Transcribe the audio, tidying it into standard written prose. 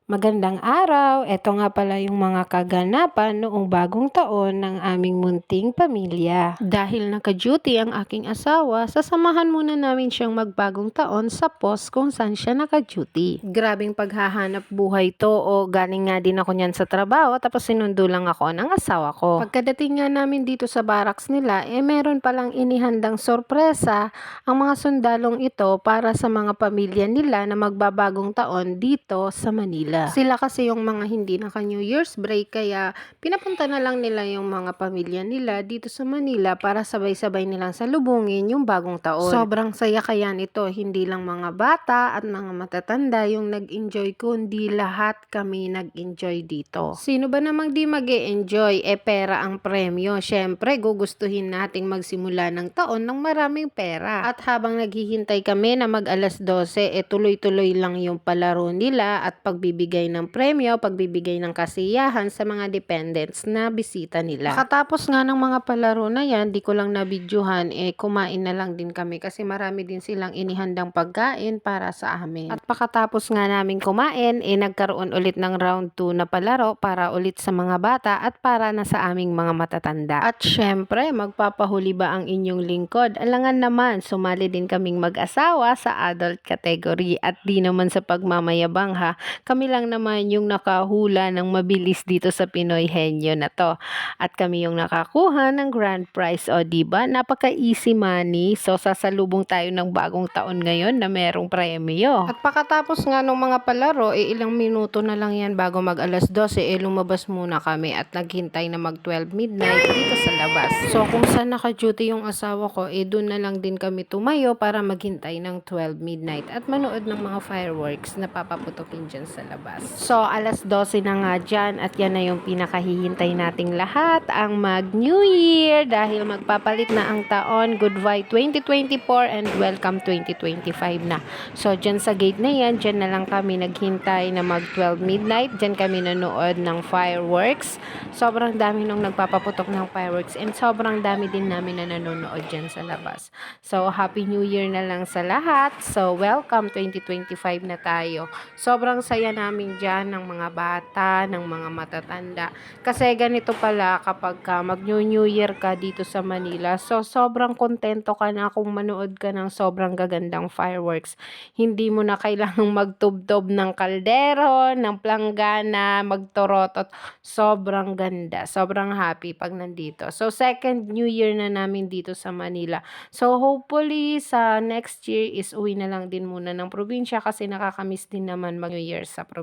Magandang araw! Eto nga pala yung mga kaganapan noong bagong taon ng aming munting pamilya. Dahil naka-duty ang aking asawa, sasamahan muna namin siyang magbagong taon sa post kung saan siya naka-duty. Grabing paghahanap buhay to o galing nga din ako niyan sa trabaho tapos sinundo lang ako ng asawa ko. Pagkadating nga namin dito sa barracks nila, meron palang inihandang sorpresa ang mga sundalong ito para sa mga pamilya nila na magbabagong taon dito sa Manila. Sila kasi yung mga hindi naka-New Year's break kaya pinapunta na lang nila yung mga pamilya nila dito sa Manila para sabay-sabay nilang salubungin yung bagong taon. Sobrang saya kaya nito, hindi lang mga bata at mga matatanda yung nag-enjoy kundi lahat kami nag-enjoy dito. Sino ba namang di mag-e-enjoy? Pera ang premyo. Syempre, gugustuhin nating magsimula ng taon ng maraming pera. At habang naghihintay kami na mag alas 12, tuloy-tuloy lang yung palaro nila at pagbibigay ng premyo, pagbibigay ng kasiyahan sa mga dependents na bisita nila. Makatapos nga ng mga palaro na yan, di ko lang nabidyohan, kumain na lang din kami kasi marami din silang inihandang pagkain para sa amin. At pakatapos nga namin kumain, nagkaroon ulit ng round 2 na palaro para ulit sa mga bata at para na sa aming mga matatanda. At syempre, magpapahuli ba ang inyong lingkod? Alangan naman, sumali din kaming mag-asawa sa adult category at di naman sa pagmamayabang ha. Kami lang naman yung nakahula ng mabilis dito sa Pinoy Henyo na to. At kami yung nakakuha ng grand prize. O diba? Napaka-easy money. So sasalubong tayo ng bagong taon ngayon na merong premyo. At pakatapos nga ng mga palaro, ilang minuto na lang yan bago mag alas 12, lumabas muna kami at naghintay na mag 12 midnight dito sa labas. So kung saan naka-duty yung asawa ko, doon na lang din kami tumayo para maghintay ng 12 midnight at manood ng mga fireworks na papaputukin dyan sa labas. So alas 12 na nga dyan at yan na yung pinakahihintay nating lahat, ang mag-New Year dahil magpapalit na ang taon. Goodbye 2024 and welcome 2025 na. So dyan sa gate na yan, dyan na lang kami naghintay na mag 12 midnight. Dyan kami nanood ng fireworks. Sobrang dami nung nagpapaputok ng fireworks and sobrang dami din namin na nanonood dyan sa labas. So Happy New Year na lang sa lahat. So welcome 2025 na tayo. Sobrang saya namin dyan ng mga bata, ng mga matatanda. Kasi ganito pala kapag mag-New Year ka dito sa Manila, so sobrang kontento ka na kung manood ka ng sobrang gagandang fireworks. Hindi mo na kailangang magtubtob ng kaldero, ng planggana, magtorotot. Sobrang ganda, sobrang happy pag nandito. So second New Year na namin dito sa Manila. So hopefully sa next year is uwi na lang din muna ng probinsya kasi nakakamiss din naman mag-New Year sa probinsya.